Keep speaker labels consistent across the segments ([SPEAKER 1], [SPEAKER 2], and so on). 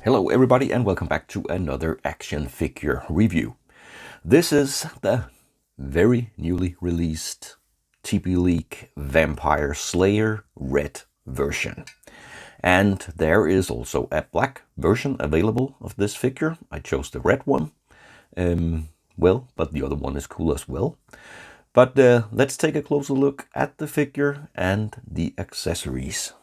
[SPEAKER 1] Hello everybody and welcome back to another action figure review. This is the very newly released TBLeague Vampire Slayer red version. And there is also a black version available of this figure. I chose the red one. But the other one is cool as well. But let's take a closer look at the figure and the accessories.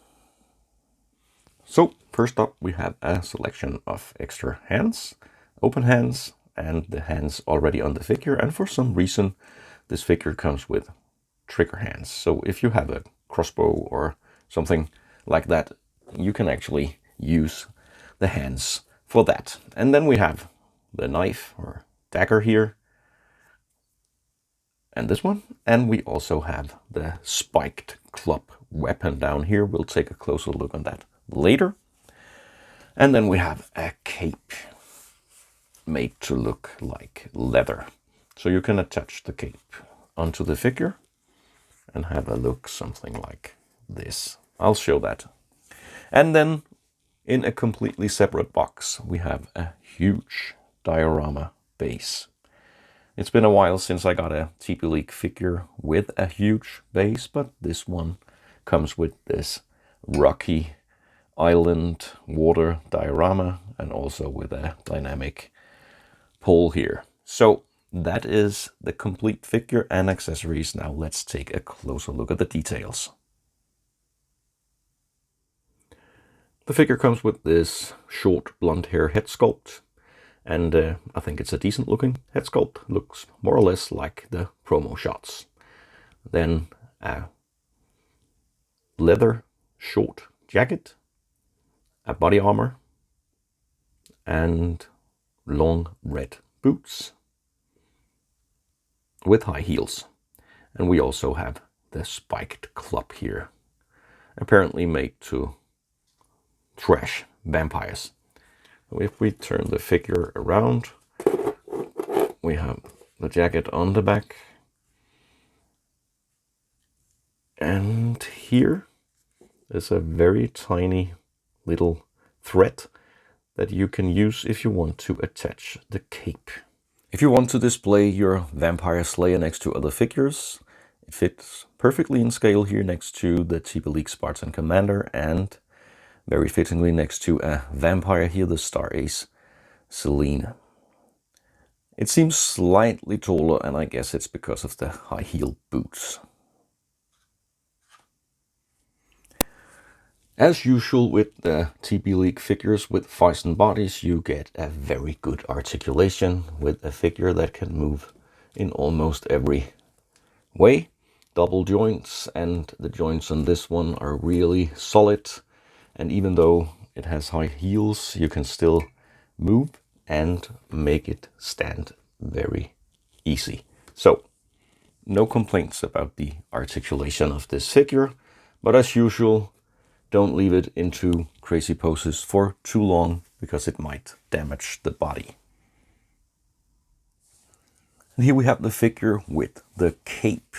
[SPEAKER 1] So first up we have a selection of extra hands, open hands, and the hands already on the figure. And for some reason this figure comes with trigger hands. So if you have a crossbow or something like that, you can actually use the hands for that. And then we have the knife or dagger here, and this one. And we also have the spiked club weapon down here. We'll take a closer look on that later. And then we have a cape made to look like leather. So you can attach the cape onto the figure and have a look something like this. I'll show that. And then in a completely separate box, we have a huge diorama base. It's been a while since I got a TBLeague figure with a huge base, but this one comes with this rocky island water diorama and also with a dynamic pole here. So that is the complete figure and accessories. Now let's take a closer look at the details. The figure comes with this short blonde hair head sculpt, and I think it's a decent looking head sculpt. Looks more or less like the promo shots. Then a leather short jacket, a body armor, and long red boots with high heels. And we also have the spiked club here, apparently made to trash vampires. If we turn the figure around, we have the jacket on the back, and here is a very tiny little thread that you can use if you want to attach the cape. If you want to display your Vampire Slayer next to other figures, it fits perfectly in scale here next to the TBLeague Spartan Commander, and very fittingly next to a vampire here, the Star Ace Selene. It seems slightly taller, and I guess it's because of the high heel boots. As usual with the TBLeague figures with Phicen bodies, you get a very good articulation with a figure that can move in almost every way. Double joints, and the joints on this one are really solid. And even though it has high heels, you can still move and make it stand very easy. So no complaints about the articulation of this figure, but as usual, don't leave it into crazy poses for too long because it might damage the body. And here we have the figure with the cape.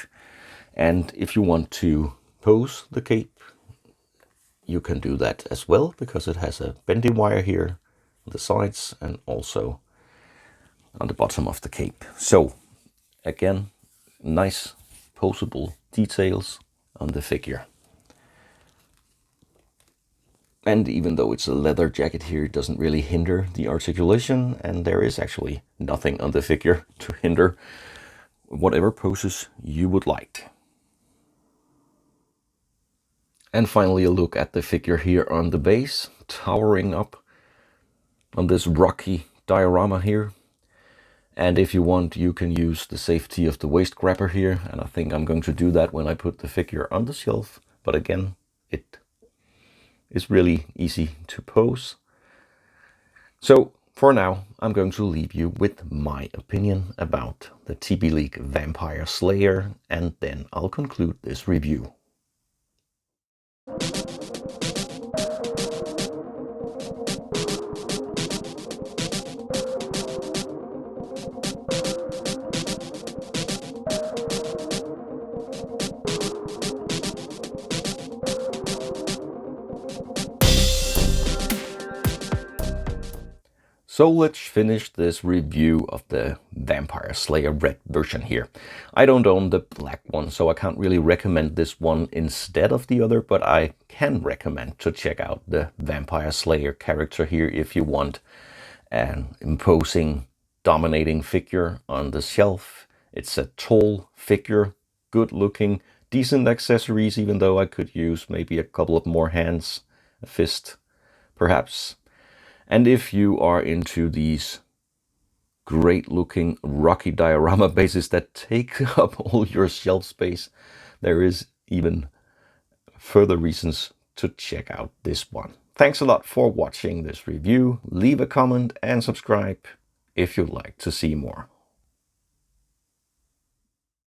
[SPEAKER 1] And if you want to pose the cape, you can do that as well, because it has a bendy wire here on the sides and also on the bottom of the cape. So again, nice poseable details on the figure. And even though it's a leather jacket here, it doesn't really hinder the articulation, and there is actually nothing on the figure to hinder whatever poses you would like. And finally a look at the figure here on the base, towering up on this rocky diorama here. And if you want, you can use the safety of the waist grabber here, and I think I'm going to do that when I put the figure on the shelf. But again, it is really easy to pose. So for now, I'm going to leave you with my opinion about the TBLeague Vampire Slayer, and then I'll conclude this review. So let's finish this review of the Vampire Slayer red version here. I don't own the black one, so I can't really recommend this one instead of the other, but I can recommend to check out the Vampire Slayer character here if you want an imposing, dominating figure on the shelf. It's a tall figure, good looking, decent accessories, even though I could use maybe a couple of more hands, a fist perhaps. And if you are into these great looking rocky diorama bases that take up all your shelf space, there is even further reasons to check out this one. Thanks a lot for watching this review. Leave a comment and subscribe if you'd like to see more.